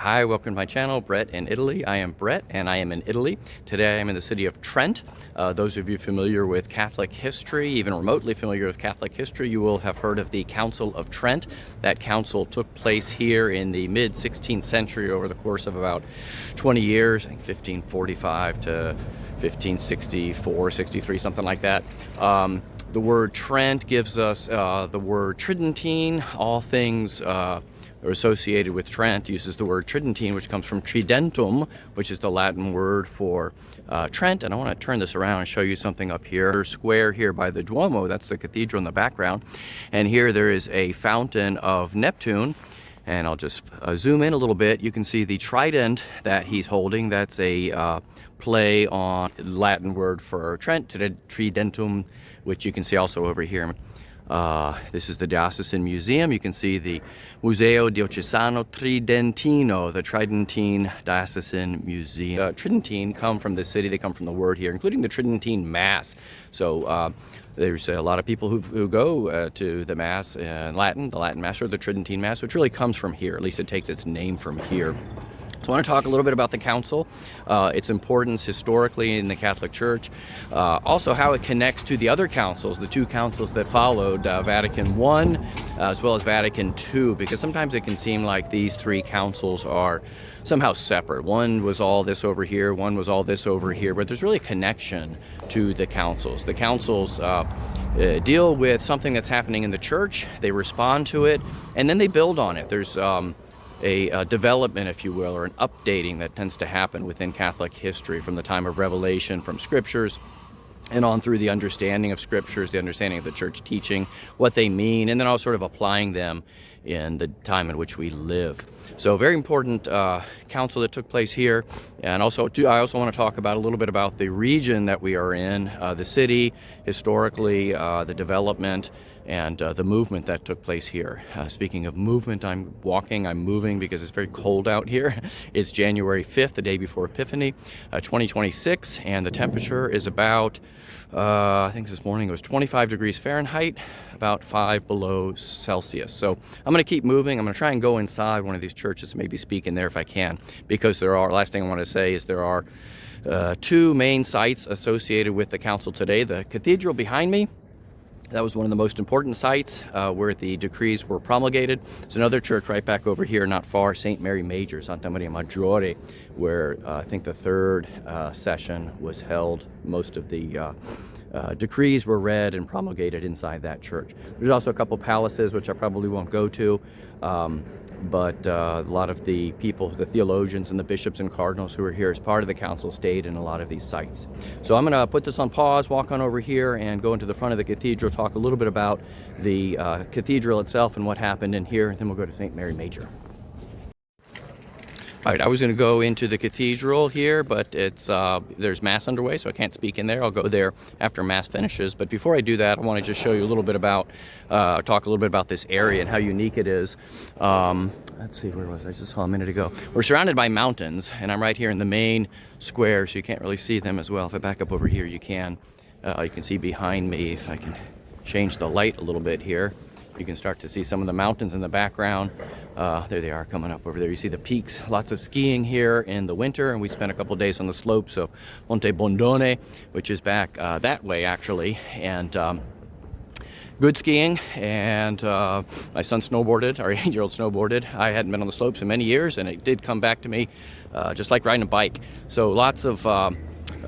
Hi, welcome to my channel, Bret in Italy. I am Bret and I am in Italy. Today I am in the city of Trent. Those of you familiar with Catholic history, even remotely familiar with Catholic history, you will have heard of the Council of Trent. That council took place here in the mid-16th century over the course of about 20 years, I think 1545 to 1564, 63, something like that. The word Trent gives us the word Tridentine. All things are associated with Trent uses the word Tridentine, which comes from tridentum, which is the Latin word for Trent. And I want to turn this around and show you something up here. Square here by the Duomo, that's the cathedral in the background. And here there is a fountain of Neptune. And I'll just zoom in a little bit. You can see the trident that he's holding. That's a play on the Latin word for Trent, tridentum, which you can see also over here. This is the Diocesan Museum. You can see the Museo Diocesano Tridentino, the Tridentine Diocesan Museum. Tridentine come from the city, they come from the word here, including the Tridentine Mass. So there's a lot of people who go to the Mass in Latin, the Latin Mass or the Tridentine Mass, which really comes from here. At least it takes its name from here. So I want to talk a little bit about the council, its importance historically in the Catholic Church, also how it connects to the other councils, the two councils that followed, Vatican I as well as Vatican II, because sometimes it can seem like these three councils are somehow separate. One was all this over here, one was all this over here, but there's really a connection to the councils. The councils deal with something that's happening in the Church, they respond to it, and then they build on it. There's a development, if you will, or an updating that tends to happen within Catholic history from the time of revelation, from scriptures, and on through the understanding of scriptures, the understanding of the church teaching, what they mean, and then all sort of applying them in the time in which we live. So very important council that took place here. And also, I also want to talk about a little bit about the region that we are in, the city, historically, the development, and the movement that took place here. Speaking of movement, I'm moving because it's very cold out here. It's January 5th, the day before Epiphany, 2026, and the temperature is about, I think this morning it was 25 degrees Fahrenheit, about 5 below Celsius. So I'm going to keep moving. I'm going to try and go inside one of these churches, maybe speak in there if I can, because last thing I want to say is there are two main sites associated with the council today. The cathedral behind me, that was one of the most important sites where the decrees were promulgated. There's another church right back over here, not far, St. Mary Major, Santa Maria Maggiore, where I think the third session was held. Most of the decrees were read and promulgated inside that church. There's also a couple palaces, which I probably won't go to. But a lot of the people, the theologians and the bishops and cardinals who are here as part of the council stayed in a lot of these sites. So I'm going to put this on pause, walk on over here and go into the front of the cathedral, talk a little bit about the cathedral itself and what happened in here, and then we'll go to St. Mary Major. All right, I was going to go into the cathedral here, but there's Mass underway, so I can't speak in there. I'll go there after Mass finishes. But before I do that, I want to just show you a little bit about, talk a little bit about this area and how unique it is. Let's see, where was I? Just saw a minute ago. We're surrounded by mountains, and I'm right here in the main square, so you can't really see them as well. If I back up over here, you can see behind me. If I can change the light a little bit here, you can start to see some of the mountains in the background. There they are coming up over there. You see the peaks, lots of skiing here in the winter, and we spent a couple days on the slopes of Monte Bondone, which is back that way actually, and good skiing. And my son snowboarded, our 8-year-old snowboarded. I hadn't been on the slopes in many years, and it did come back to me just like riding a bike. So lots of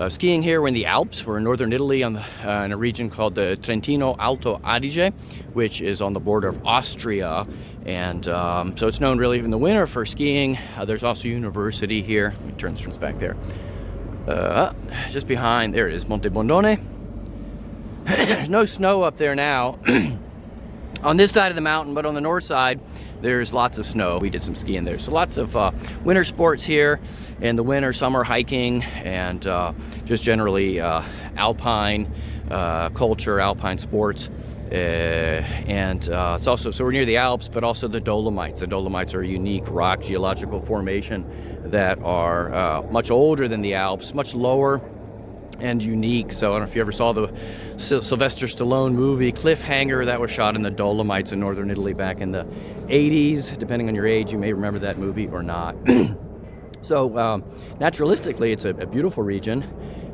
skiing here. We're in the Alps. We're in northern Italy in a region called the Trentino Alto Adige, which is on the border of Austria. And so it's known really in the winter for skiing. There's also a university here. Let me turn this back there. Just behind, there it is, Monte Bondone. There's no snow up there now on this side of the mountain, but on the north side, there's lots of snow. We did some skiing there. So lots of winter sports here in the winter, summer hiking, and just generally alpine culture, alpine sports. It's also, so we're near the Alps, but also the Dolomites. The Dolomites are a unique rock geological formation that are much older than the Alps, much lower and unique. So I don't know if you ever saw the Sylvester Stallone movie Cliffhanger, that was shot in the Dolomites in northern Italy back in the 80s, depending on your age, you may remember that movie or not. So naturalistically, it's a beautiful region,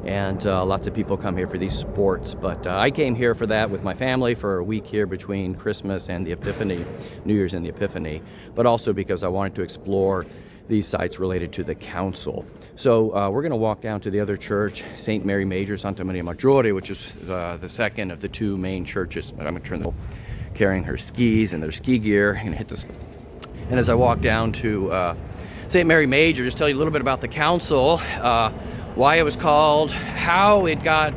and lots of people come here for these sports. But I came here for that with my family for a week here between Christmas and the Epiphany, New Year's and the Epiphany, but also because I wanted to explore these sites related to the council. So we're going to walk down to the other church, St. Mary Major, Santa Maria Maggiore, which is the second of the two main churches. I'm going to turn the carrying her skis and their ski gear. I'm going to hit this. And as I walk down to St. Mary Major, just tell you a little bit about the council, why it was called, how it got,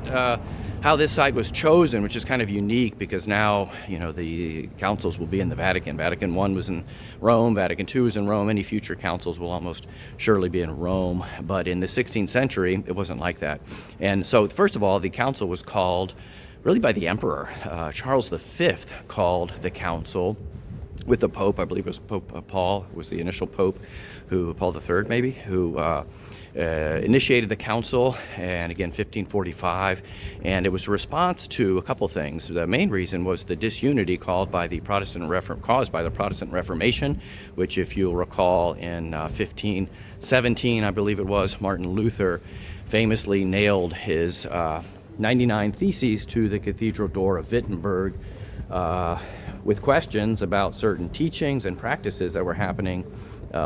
how this site was chosen, which is kind of unique because now, the councils will be in the Vatican. Vatican I was in Rome, Vatican II was in Rome. Any future councils will almost surely be in Rome. But in the 16th century, it wasn't like that. And so, first of all, the council was called really by the emperor. Charles V called the council with the Pope. I believe it was Pope Paul, was the initial Pope, Paul III maybe, who initiated the council, and again 1545, and it was a response to a couple things. The main reason was the disunity caused by the Protestant Reformation, which, if you'll recall, in 1517, I believe it was, Martin Luther famously nailed his 99 theses to the cathedral door of Wittenberg with questions about certain teachings and practices that were happening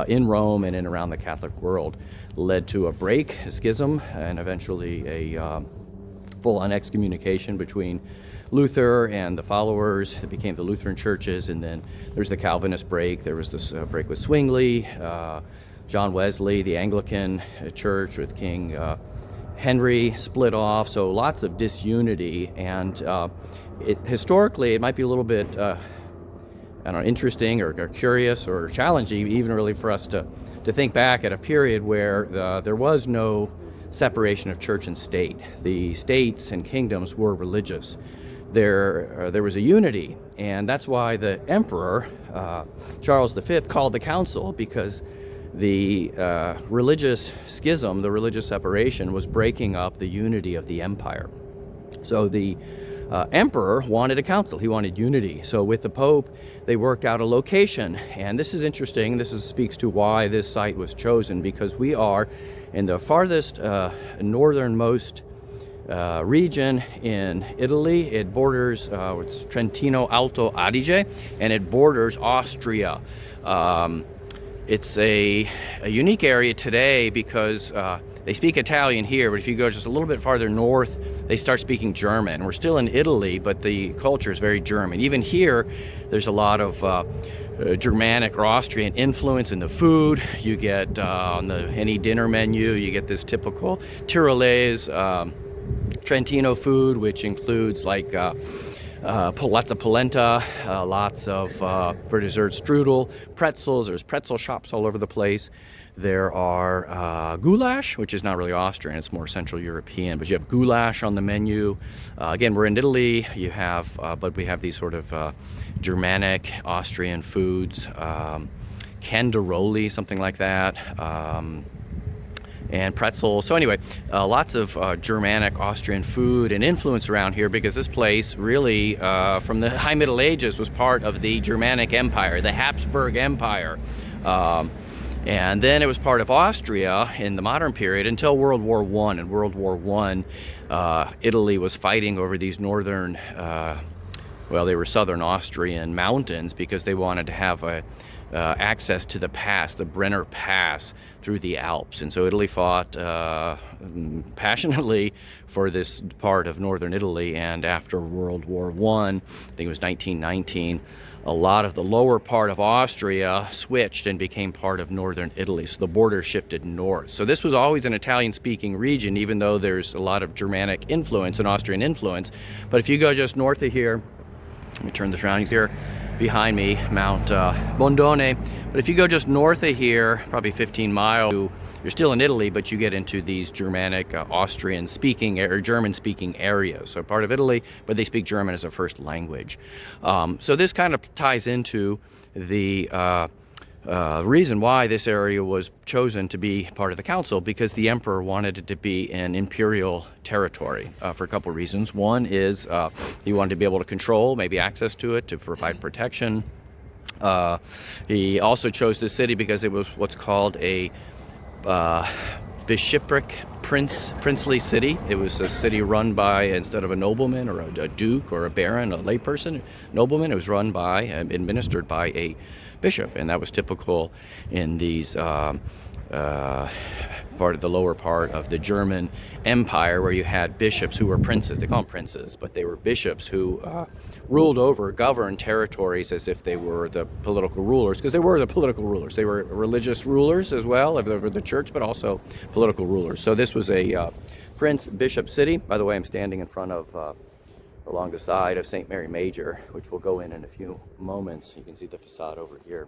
in Rome and in around the Catholic world. Led to a schism, and eventually a full-on excommunication between Luther and the followers. It became the Lutheran churches, and then there's the Calvinist break. There was this break with Zwingli, John Wesley, the Anglican Church with King Henry split off, so lots of disunity, and historically it might be a little bit interesting or curious or challenging, even really for us to think back at a period where there was no separation of church and state. The states and kingdoms were religious. There was a unity, and that's why the emperor, Charles V, called the council, because the religious schism, the religious separation, was breaking up the unity of the empire. So the emperor wanted a council. He wanted unity. So with the Pope, they worked out a location. And this is interesting. Speaks to why this site was chosen, because we are in the farthest northernmost region in Italy. It borders it's Trentino Alto Adige, and it borders Austria. It's a unique area today because they speak Italian here, but if you go just a little bit farther north, they start speaking German. We're still in Italy, but the culture is very German. Even here, there's a lot of Germanic or Austrian influence in the food. You get on any dinner menu, you get this typical Tyrolese Trentino food, which includes like lots of polenta, lots of, for dessert, strudel, pretzels. There's pretzel shops all over the place. There are goulash, which is not really Austrian, it's more Central European, but you have goulash on the menu. Again, we're in Italy, but we have these sort of Germanic, Austrian foods, canderoli, something like that, and pretzels. So anyway, lots of Germanic, Austrian food and influence around here, because this place really, from the High Middle Ages, was part of the Germanic Empire, the Habsburg Empire. And then it was part of Austria in the modern period until World War I. In World War I, Italy was fighting over these northern, they were southern Austrian mountains, because they wanted to have access to the pass, the Brenner Pass, through the Alps. And so Italy fought passionately for this part of northern Italy. And after World War I think it was 1919, a lot of the lower part of Austria switched and became part of northern Italy. So the border shifted north. So this was always an Italian-speaking region, even though there's a lot of Germanic influence and Austrian influence. But if you go just north of here, let me turn the surroundings here behind me, Mount Bondone. But if you go just north of here, probably 15 miles, you're still in Italy, but you get into these Germanic, Austrian-speaking or German-speaking areas. So part of Italy, but they speak German as a first language. So this kind of ties into the reason why this area was chosen to be part of the council, because the emperor wanted it to be an imperial territory for a couple of reasons. One is he wanted to be able to control, maybe access to it, to provide protection. He also chose this city because it was what's called a bishopric princely city. It was a city run by, instead of a nobleman or a duke or a baron, a layperson, nobleman, it was run by and administered by a bishop, and that was typical in these part of the lower part of the German Empire, where you had bishops who were princes. They call them princes, but they were bishops who ruled over, governed territories as if they were the political rulers, because they were the political rulers. They were religious rulers as well of the church, but also political rulers. So this was a prince-bishop city. By the way, I'm standing in front of, along the side of St. Mary Major, which we'll go in a few moments. You can see the facade over here.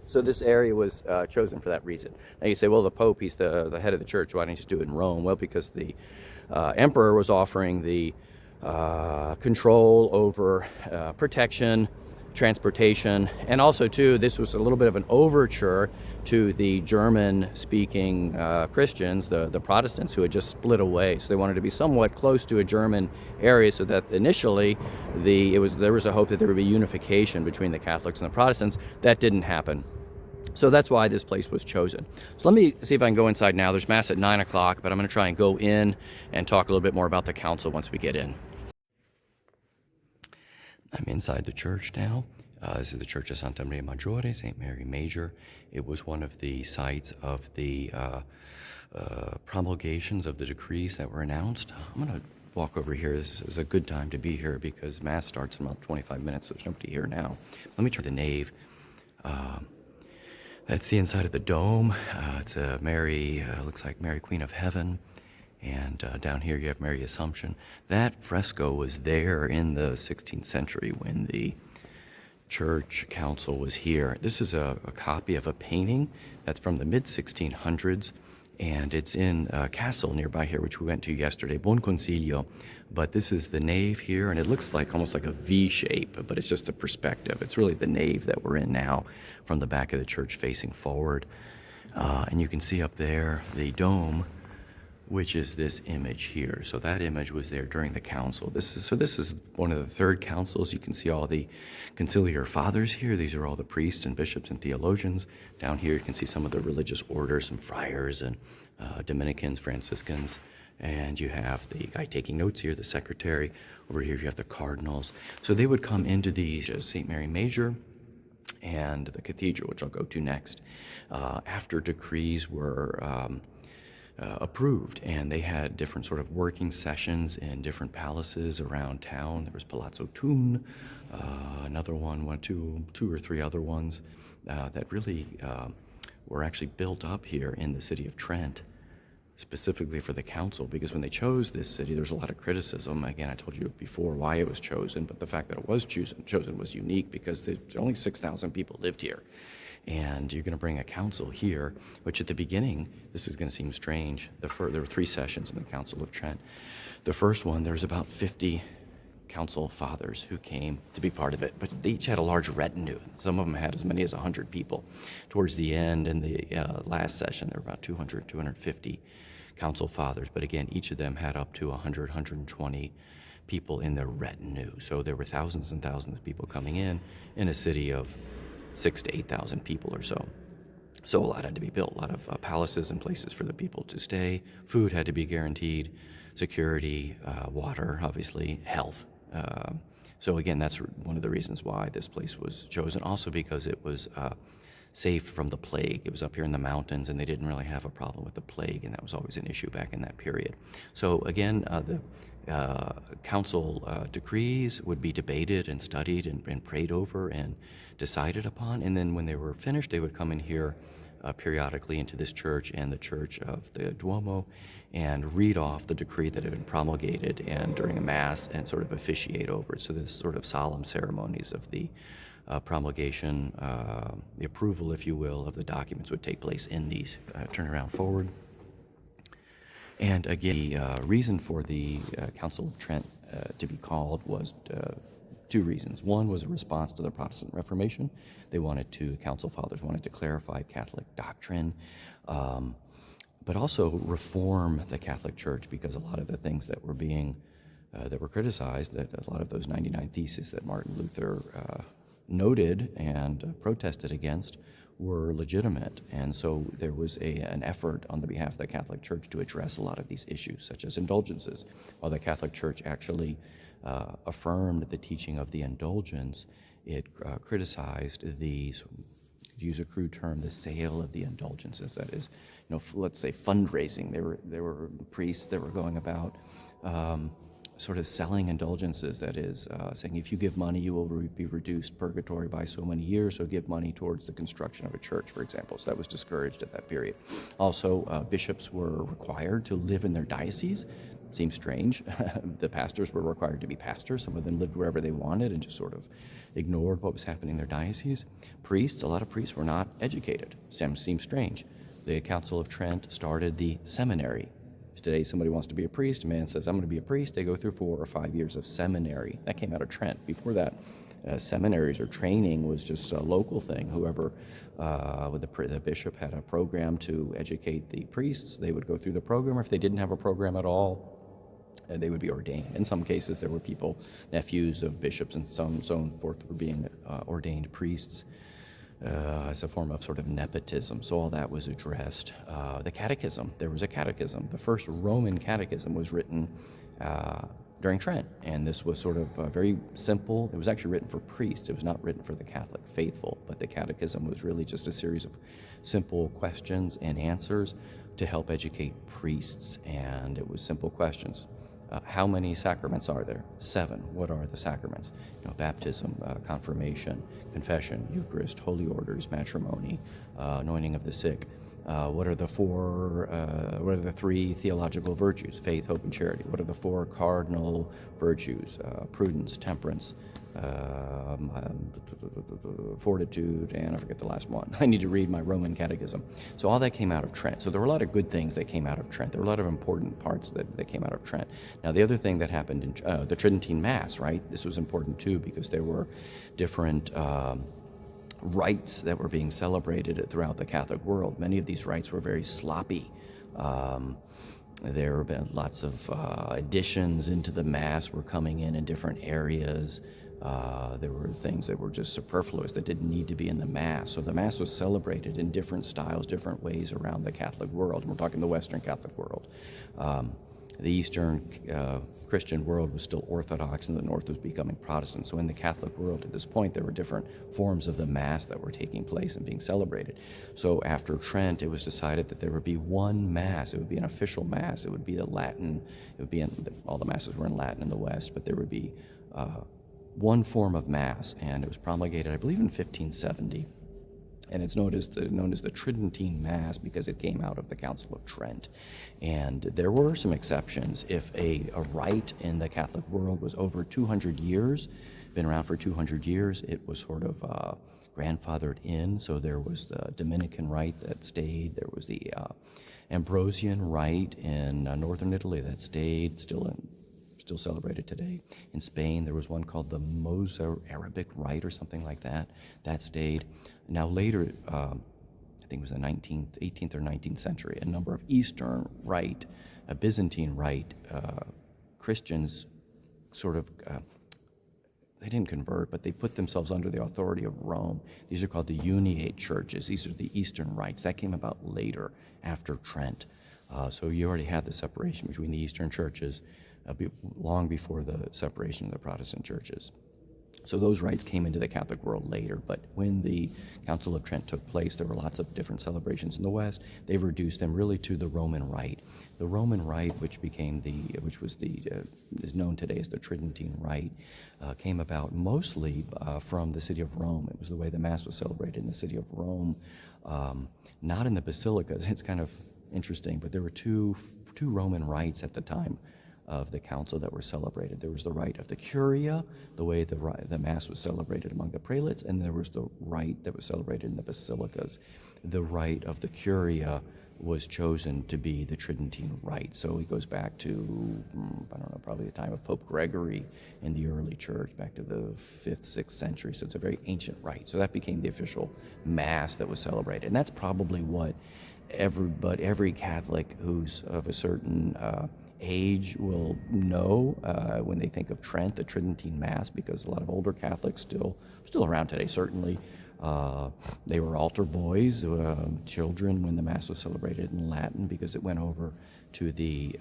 So this area was chosen for that reason. Now you say, well, the Pope, he's the head of the church. Why don't you just do it in Rome? Well, because the emperor was offering the control over protection, transportation, and also, too, this was a little bit of an overture to the German-speaking Christians, the Protestants, who had just split away. So they wanted to be somewhat close to a German area, so that initially there was a hope that there would be unification between the Catholics and the Protestants. That didn't happen. So that's why this place was chosen. So let me see if I can go inside now. There's Mass at 9 o'clock, but I'm going to try and go in and talk a little bit more about the council once we get in. I'm inside the church now. This is the Church of Santa Maria Maggiore, St. Mary Major. It was one of the sites of the promulgations of the decrees that were announced. I'm going to walk over here. This is a good time to be here because Mass starts in about 25 minutes, so there's nobody here now. Let me turn the nave. That's the inside of the dome. It's a Mary, looks like Mary Queen of Heaven. And down here you have Mary Assumption. That fresco was there in the 16th century when the church council was here. This is a copy of a painting that's from the mid-1600s, and it's in a castle nearby here, which we went to yesterday, Buon Consiglio. But this is the nave here, and it looks like almost like a V shape, but it's just a perspective. It's really the nave that we're in now from the back of the church facing forward. And you can see up there the dome, which is this image here. So that image was there during the council. This is one of the third councils. You can see all the conciliar fathers here. These are all the priests and bishops and theologians. Down here you can see some of the religious orders and friars and Dominicans, Franciscans. And you have the guy taking notes here, the secretary. Over here you have the cardinals. So they would come into these, St. Mary Major and the cathedral, which I'll go to next, after decrees were approved, and they had different sort of working sessions in different palaces around town. There was Palazzo Thun, another one, two or three other ones that really were actually built up here in the city of Trent, specifically for the council, because when they chose this city, there's a lot of criticism. Again, I told you before why it was chosen, but the fact that it was chosen was unique because there only 6,000 people lived here. And you're going to bring a council here, which at the beginning, this is going to seem strange. There were 3 sessions in the Council of Trent. The first one, there's about 50 council fathers who came to be part of it, but they each had a large retinue. Some of them had as many as 100 people. Towards the end, in the last session, there were about 200, 250 council fathers, but again, each of them had up to 100, 120 people in their retinue. So there were thousands and thousands of people coming in a city of 6,000 to 8,000 people or so. So a lot had to be built, a lot of palaces and places for the people to stay. Food had to be guaranteed, security, water, obviously, health. So again, that's one of the reasons why this place was chosen. Also because it was safe from the plague. It was up here in the mountains, and they didn't really have a problem with the plague, and that was always an issue back in that period. So again, the council decrees would be debated and studied and prayed over and decided upon, and then when they were finished, they would come in here periodically into this church and the church of the Duomo and read off the decree that had been promulgated and during a mass and sort of officiate over it. So this sort of solemn ceremonies of the promulgation, the approval, if you will, of the documents would take place in these. Turn around forward. And again, the reason for the Council of Trent to be called was 2 reasons. One was a response to the Protestant Reformation. Council fathers wanted to clarify Catholic doctrine, but also reform the Catholic Church, because a lot of the things that were being that were criticized, that a lot of those 99 theses that Martin Luther noted and protested against were legitimate. And so there was an effort on the behalf of the Catholic Church to address a lot of these issues, such as indulgences. While the Catholic Church actually affirmed the teaching of the indulgence, it criticized the, to use a crude term, the sale of the indulgences. That is, let's say fundraising. There were priests that were going about sort of selling indulgences. That is, saying if you give money, you will be reduced purgatory by so many years, so give money towards the construction of a church, for example. So that was discouraged at that period. Also, bishops were required to live in their diocese. Seems strange. The pastors were required to be pastors. Some of them lived wherever they wanted and just sort of ignored what was happening in their diocese. Priests, a lot of priests were not educated. Seems strange. The Council of Trent started the seminary. Today, somebody wants to be a priest. A man says, I'm going to be a priest. They go through 4 or 5 years of seminary. That came out of Trent. Before that, seminaries or training was just a local thing. Whoever, the bishop had a program to educate the priests, they would go through the program. Or if they didn't have a program at all, they would be ordained. In some cases, there were people, nephews of bishops and so on and so forth, were being ordained priests as a form of sort of nepotism. So all that was addressed. The catechism, there was a catechism. The first Roman catechism was written during Trent, and this was sort of very simple. It was actually written for priests. It was not written for the Catholic faithful, but the catechism was really just a series of simple questions and answers to help educate priests, and it was simple questions. How many sacraments are there? 7. What are the sacraments? Baptism, confirmation, confession, Eucharist, holy orders, matrimony, anointing of the sick. What are the 3 theological virtues? Faith, hope, and charity. What are the 4 cardinal virtues? Prudence, temperance, fortitude, and I forget the last one. I need to read my Roman catechism. So all that came out of Trent. So there were a lot of good things that came out of Trent. There were a lot of important parts that came out of Trent. Now the other thing that happened in the Tridentine Mass, right? This was important too because there were different rites that were being celebrated throughout the Catholic world. Many of these rites were very sloppy. There have been lots of additions into the Mass were coming in different areas. There were things that were just superfluous that didn't need to be in the Mass. So the Mass was celebrated in different styles, different ways around the Catholic world. And we're talking the Western Catholic world. The Eastern Christian world was still Orthodox, and the North was becoming Protestant. So in the Catholic world at this point, there were different forms of the Mass that were taking place and being celebrated. So after Trent, it was decided that there would be one Mass. It would be an official Mass. It would be the Latin. It would be all the Masses were in Latin in the West, but there would be one form of Mass, and it was promulgated, I believe, in 1570. And it's known as the Tridentine Mass because it came out of the Council of Trent. And there were some exceptions. If a rite in the Catholic world was over 200 years, been around for 200 years, it was sort of grandfathered in. So there was the Dominican rite that stayed. There was the Ambrosian rite in northern Italy that stayed, still celebrated today. In Spain, there was one called the Mozarabic rite or something like that. That stayed. Now later, I think it was the 18th or 19th century, a number of Eastern rite, a Byzantine rite, Christians sort of, they didn't convert, but they put themselves under the authority of Rome. These are called the Uniate churches. These are the Eastern rites. That came about later, after Trent. So you already had the separation between the Eastern churches long before the separation of the Protestant churches. So those rites came into the Catholic world later, but when the Council of Trent took place, there were lots of different celebrations in the West. They reduced them really to the Roman Rite. The Roman Rite, which is known today as the Tridentine Rite, came about mostly from the city of Rome. It was the way the Mass was celebrated in the city of Rome, not in the basilicas. It's kind of interesting, but there were two Roman rites at the time of the council that were celebrated. There was the rite of the Curia, the way the Mass was celebrated among the prelates, and there was the rite that was celebrated in the basilicas. The rite of the Curia was chosen to be the Tridentine Rite. So it goes back to, probably the time of Pope Gregory in the early church, back to the 5th, 6th century. So it's a very ancient rite. So that became the official Mass that was celebrated. And that's probably what every Catholic who's of a certain age will know when they think of Trent, the Tridentine Mass, because a lot of older Catholics still around today, certainly. They were altar boys, children, when the Mass was celebrated in Latin, because it went over to the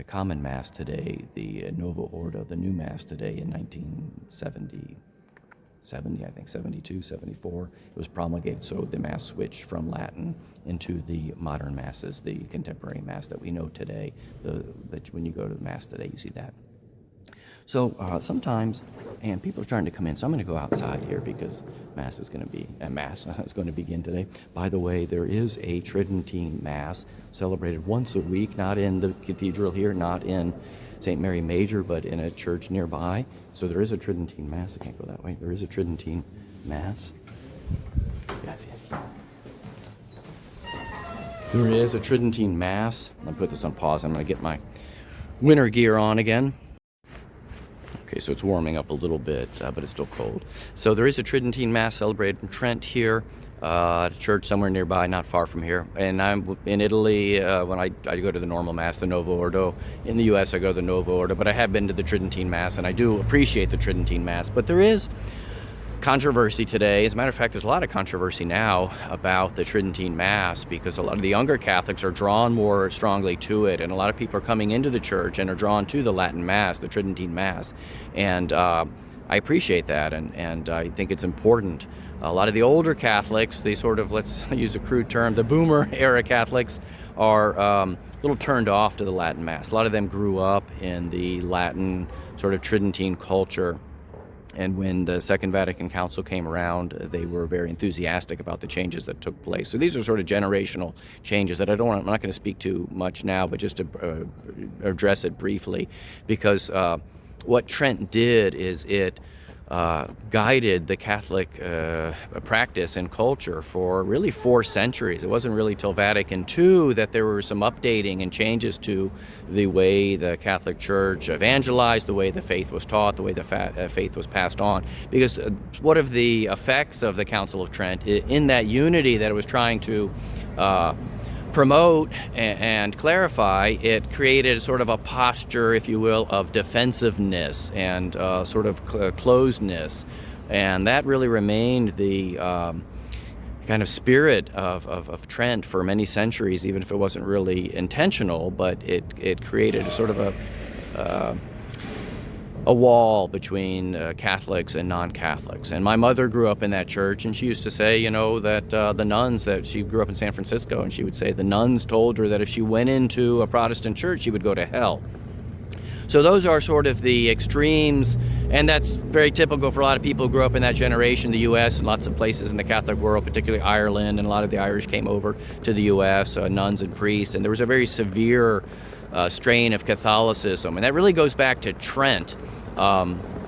common Mass today, the Nova Ordo, the new Mass today in 1970, I think, 72, 74. It was promulgated, so the Mass switched from Latin into the modern Masses, the contemporary Mass that we know today. When you go to the Mass today, you see that. So sometimes, and people are starting to come in, so I'm going to go outside here because Mass is going to begin today. By the way, there is a Tridentine Mass celebrated once a week, not in the cathedral here, not in St. Mary Major, but in a church nearby. So there is a Tridentine Mass. I can't go that way. There is a Tridentine Mass. There is a Tridentine Mass. I'm going to put this on pause. I'm going to get my winter gear on again. Okay, so it's warming up a little bit, but it's still cold. So there is a Tridentine Mass celebrated in Trent here, at a church somewhere nearby, not far from here. And I'm in Italy when I go to the normal Mass, the Nova Ordo. In the U.S., I go to the Nova Ordo, but I have been to the Tridentine Mass, and I do appreciate the Tridentine Mass. But there is controversy today. As a matter of fact, there's a lot of controversy now about the Tridentine Mass because a lot of the younger Catholics are drawn more strongly to it, and a lot of people are coming into the church and are drawn to the Latin Mass, the Tridentine Mass, and I appreciate that, and I think it's important. A lot of the older Catholics, they sort of, let's use a crude term, the boomer era Catholics are a little turned off to the Latin Mass. A lot of them grew up in the Latin sort of Tridentine culture. And when the Second Vatican Council came around, they were very enthusiastic about the changes that took place. So these are sort of generational changes that I'm not going to speak to much now, but just to address it briefly, because what Trent did is it guided the Catholic practice and culture for really 4 centuries. It wasn't really till Vatican II that there were some updating and changes to the way the Catholic Church evangelized, the way the faith was taught, the way the faith was passed on. Because one of the effects of the Council of Trent, in that unity that it was trying to promote and clarify, it created sort of a posture, if you will, of defensiveness and sort of closedness, and that really remained the kind of spirit of Trent for many centuries, even if it wasn't really intentional. But it created a sort of a wall between Catholics and non-Catholics. And my mother grew up in that church, and she used to say, that the nuns, that she grew up in San Francisco, and she would say the nuns told her that if she went into a Protestant church, she would go to hell. So those are sort of the extremes, and that's very typical for a lot of people who grew up in that generation, the U.S. and lots of places in the Catholic world, particularly Ireland, and a lot of the Irish came over to the U.S., nuns and priests, and there was a very severe strain of Catholicism. And that really goes back to Trent,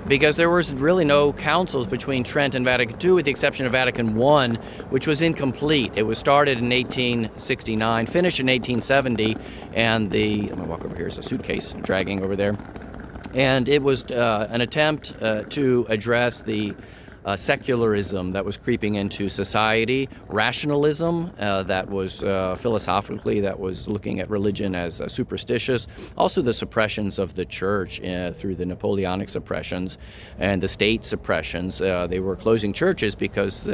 because there was really no councils between Trent and Vatican II, with the exception of Vatican I, which was incomplete. It was started in 1869, finished in 1870, and I'm going to walk over here, there's a suitcase dragging over there. And it was an attempt to address the secularism that was creeping into society, rationalism that was philosophically, that was looking at religion as superstitious, also the suppressions of the church through the Napoleonic suppressions and the state suppressions. They were closing churches because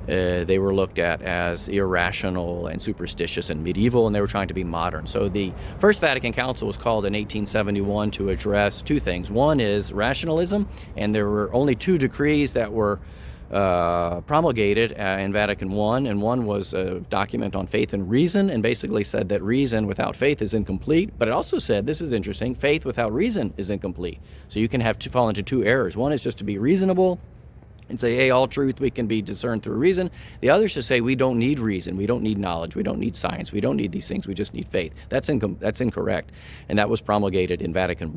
they were looked at as irrational and superstitious and medieval, and they were trying to be modern. So the First Vatican Council was called in 1871 to address 2 things. One is rationalism, and there were only 2 decrees that were promulgated in Vatican I, and one was a document on faith and reason, and basically said that reason without faith is incomplete. But it also said, this is interesting, faith without reason is incomplete. So you can fall into 2 errors. One is just to be reasonable and say, hey, all truth we can be discerned through reason. The other is to say we don't need reason, we don't need knowledge, we don't need science, we don't need these things, we just need faith. That's incorrect, and that was promulgated in Vatican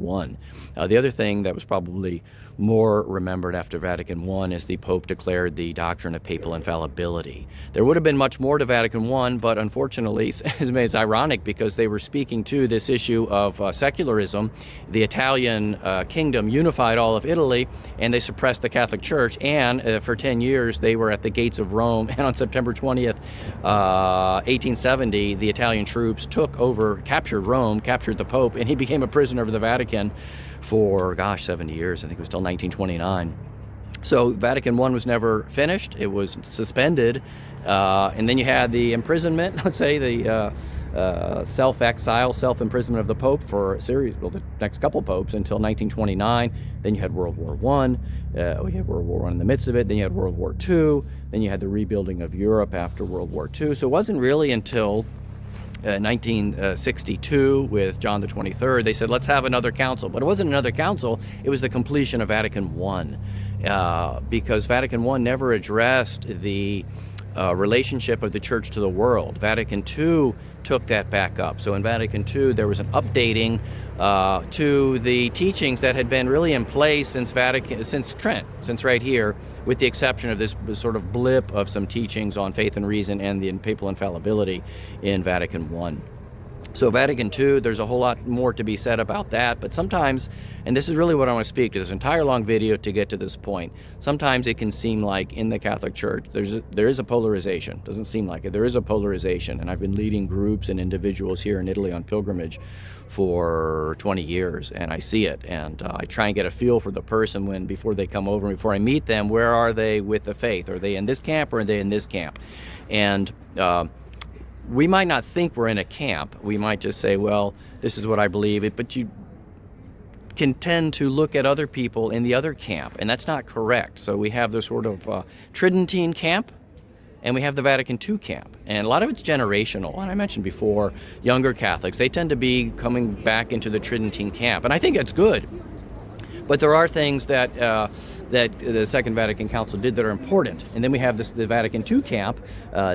I. The other thing that was probably more remembered after Vatican I as the Pope declared the doctrine of papal infallibility. There would have been much more to Vatican I, but unfortunately, it's ironic because they were speaking to this issue of secularism. The Italian kingdom unified all of Italy, and they suppressed the Catholic Church, and for 10 years they were at the gates of Rome, and on September 20th, 1870, the Italian troops took over, captured Rome, captured the Pope, and he became a prisoner of the Vatican for, 70 years. I think it was till 1929. So Vatican I was never finished. It was suspended. And then you had the imprisonment, let's say, the self-exile, self-imprisonment of the Pope for a series, well, the next couple popes until 1929. Then you had World War I. We had World War I in the midst of it. Then you had World War II. Then you had the rebuilding of Europe after World War II. So it wasn't really until 1962 with John the 23rd, they said, let's have another council. But it wasn't another council, it was the completion of Vatican I. Because Vatican I never addressed the relationship of the church to the world. Vatican II took that back up. So in Vatican II, there was an updating to the teachings that had been really in place since Trent, since right here, with the exception of this sort of blip of some teachings on faith and reason and the papal infallibility in Vatican I. So Vatican II, there's a whole lot more to be said about that, but sometimes, and this is really what I want to speak to, this entire long video to get to this point, sometimes it can seem like in the Catholic Church, there is a polarization. Doesn't seem like it. There is a polarization, and I've been leading groups and individuals here in Italy on pilgrimage for 20 years, and I see it, and I try and get a feel for the person before they come over, before I meet them, where are they with the faith? Are they in this camp or are they in this camp? And we might not think we're in a camp. We might just say, well, this is what I believe, but you can tend to look at other people in the other camp, and that's not correct. So we have the sort of Tridentine camp, and we have the Vatican II camp. And a lot of it's generational. And I mentioned before, younger Catholics, they tend to be coming back into the Tridentine camp. And I think that's good. But there are things that the Second Vatican Council did that are important. And then we have the Vatican II camp.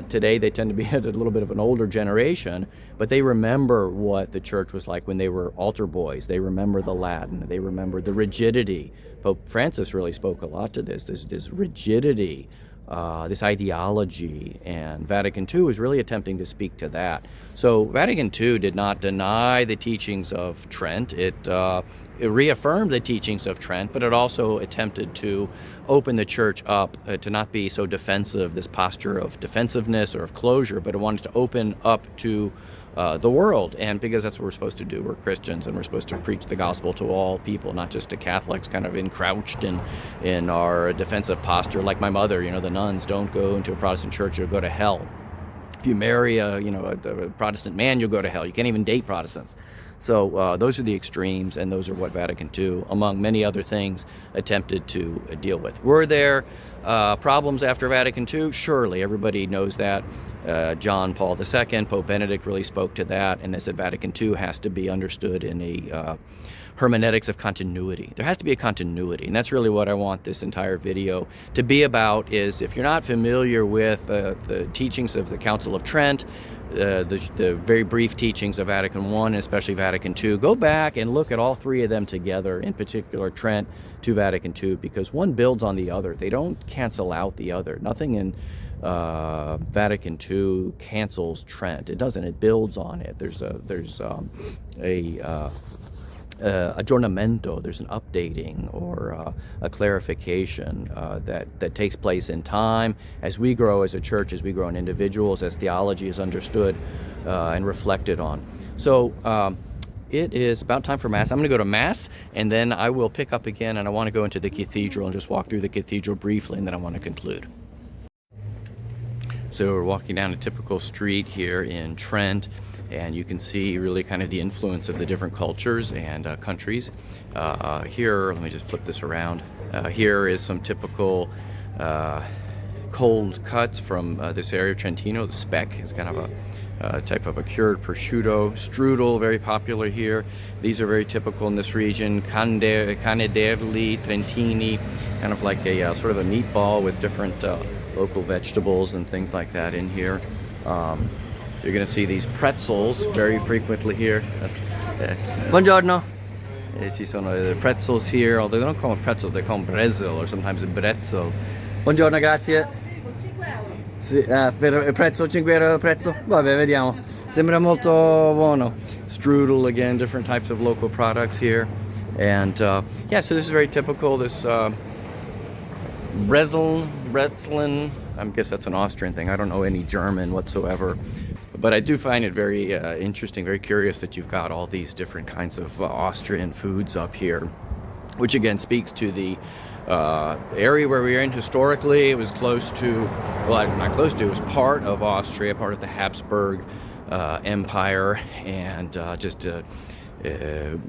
Today they tend to be a little bit of an older generation, but they remember what the church was like when they were altar boys. They remember the Latin. They remember the rigidity. Pope Francis really spoke a lot to this rigidity, this ideology, and Vatican II is really attempting to speak to that. So Vatican II did not deny the teachings of Trent. It reaffirmed the teachings of Trent, but it also attempted to open the church up to not be so defensive, this posture of defensiveness or of closure, but it wanted to open up to the world, and because that's what we're supposed to do. We're Christians, and we're supposed to preach the gospel to all people, not just to Catholics, kind of encrouched in our defensive posture. Like my mother, the nuns, don't go into a Protestant church, you'll go to hell. If you marry a Protestant man, you'll go to hell. You can't even date Protestants. So those are the extremes, and those are what Vatican II, among many other things, attempted to deal with. Were there problems after Vatican II? Surely, everybody knows that. John Paul II, Pope Benedict really spoke to that, and they said Vatican II has to be understood in a hermeneutics of continuity. There has to be a continuity, and that's really what I want this entire video to be about. Is if you're not familiar with the teachings of the Council of Trent, the very brief teachings of Vatican I, and especially Vatican II, go back and look at all three of them together, in particular Trent to Vatican II, because one builds on the other. They don't cancel out the other. Nothing in Vatican II cancels Trent. It doesn't. It builds on it. There's a aggiornamento, there's an updating or a clarification that takes place in time as we grow as a church, as we grow in individuals, as theology is understood and reflected on. So it is about time for Mass. I'm going to go to Mass, and then I will pick up again, and I want to go into the cathedral and just walk through the cathedral briefly, and then I want to conclude. So we're walking down a typical street here in Trent, and you can see really kind of the influence of the different cultures and countries. Here, let me just flip this around. Here is some typical cold cuts from this area, Trentino. The speck is kind of a type of a cured prosciutto strudel, very popular here. These are very typical in this region. Canaderli, Trentini, kind of like a sort of a meatball with different local vegetables and things like that in here. You're going to see these pretzels very frequently here. Buongiorno. Ci sono the pretzels here, although they don't call them pretzels, they call them bretzel or sometimes a bretzel. Buongiorno, grazie. Sì, per prezzo 5 euro prezzo? Vabbè, vediamo. Sembra molto buono. Strudel again, different types of local products here. And yeah, so this is very typical. This Brezeln, I guess that's an Austrian thing. I don't know any German whatsoever. But I do find it very interesting, very curious that you've got all these different kinds of Austrian foods up here, which again speaks to the area where we're in. Historically, it was close to, well, not close to, it was part of Austria, part of the Habsburg Empire, and just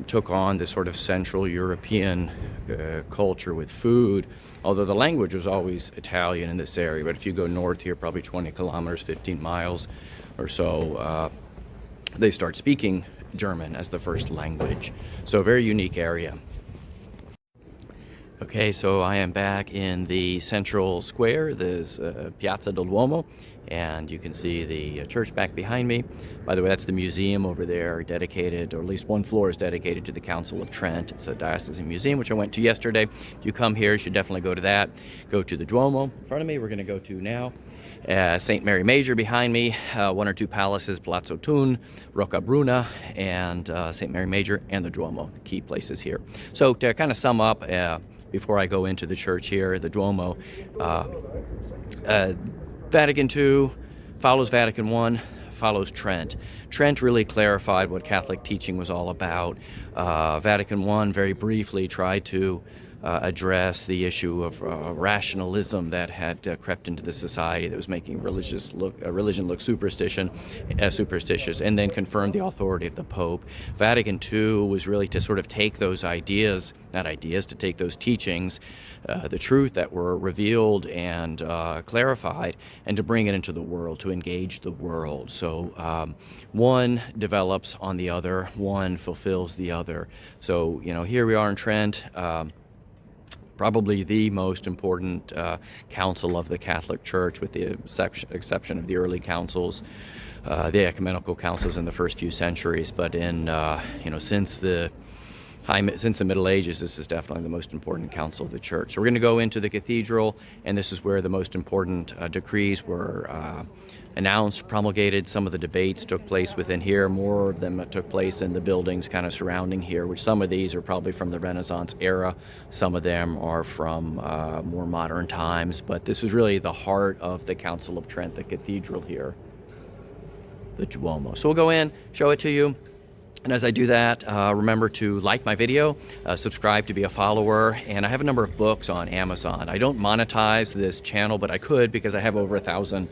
took on this sort of Central European culture with food, although the language was always Italian in this area. But if you go north here, probably 20 kilometers, 15 miles or so, they start speaking German as the first language. So a very unique area. Okay, so I am back in the central square, this Piazza del Duomo, and you can see the church back behind me. By the way, that's the museum over there, dedicated, or at least one floor is dedicated to the Council of Trent. It's a diocesan museum, which I went to yesterday. If you come here, you should definitely go to that. Go to the Duomo in front of me. We're going to go to now St. Mary Maggiore behind me, one or two palaces, Palazzo Thun, Rocca Bruna, and St. Mary Maggiore, and the Duomo, the key places here. So to kind of sum up, before I go into the church here, the Duomo, Vatican II follows Vatican I, follows Trent. Trent really clarified what Catholic teaching was all about. Vatican I very briefly tried to address the issue of rationalism that had crept into the society, that was making religion look superstitious, and then confirmed the authority of the Pope. Vatican II was really to sort of take those ideas, to take those teachings, the truth that were revealed and clarified, and to bring it into the world, to engage the world. So one develops on the other, one fulfills the other. So, you know, here we are in Trent, probably the most important council of the Catholic Church, with the exception of the early councils, the ecumenical councils in the first few centuries. But in since the Middle Ages, this is definitely the most important council of the Church. So we're going to go into the cathedral, and this is where the most important decrees were announced, promulgated. Some of the debates took place within here. More of them took place in the buildings kind of surrounding here, which some of these are probably from the Renaissance era. Some of them are from more modern times. But this is really the heart of the Council of Trent, the cathedral here, the Duomo. So we'll go in, show it to you. And as I do that, remember to like my video, subscribe to be a follower, and I have a number of books on Amazon. I don't monetize this channel, but I could, because I have over 1,000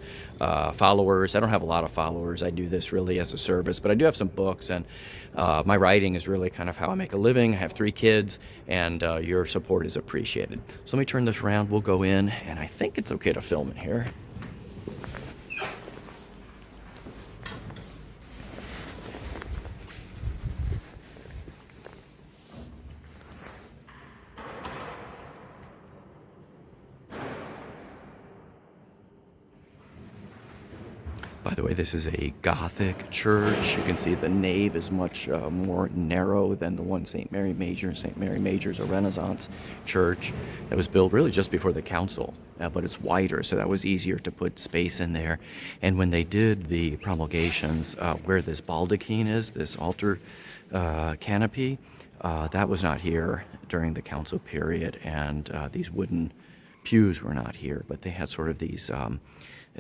followers. I don't have a lot of followers. I do this really as a service, but I do have some books, and my writing is really kind of how I make a living. I have 3 kids, and your support is appreciated. So let me turn this around. We'll go in, and I think it's okay to film in here. By the way, this is a Gothic church. You can see the nave is much more narrow than the one St. Mary Maggiore. St. Mary Maggiore is a Renaissance church that was built really just before the council, but it's wider, so that was easier to put space in there. And when they did the promulgations, where this baldachin is, this altar canopy, that was not here during the council period, and these wooden pews were not here, but they had sort of these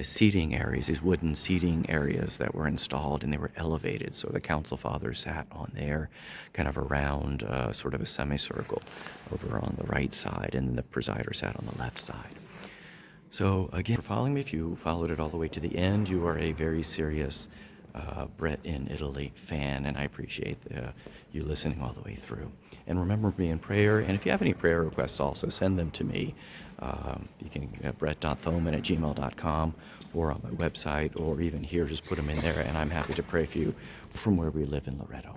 seating areas, these wooden seating areas that were installed, and they were elevated. So the council fathers sat on there, kind of around sort of a semicircle over on the right side, and then the presider sat on the left side. So again, for following me, if you followed it all the way to the end, you are a very serious Bret in Italy fan, and I appreciate you listening all the way through. And remember me in prayer, and if you have any prayer requests also, send them to me. You can bret.thoman@gmail.com, or on my website, or even here, just put them in there, and I'm happy to pray for you from where we live in Loreto.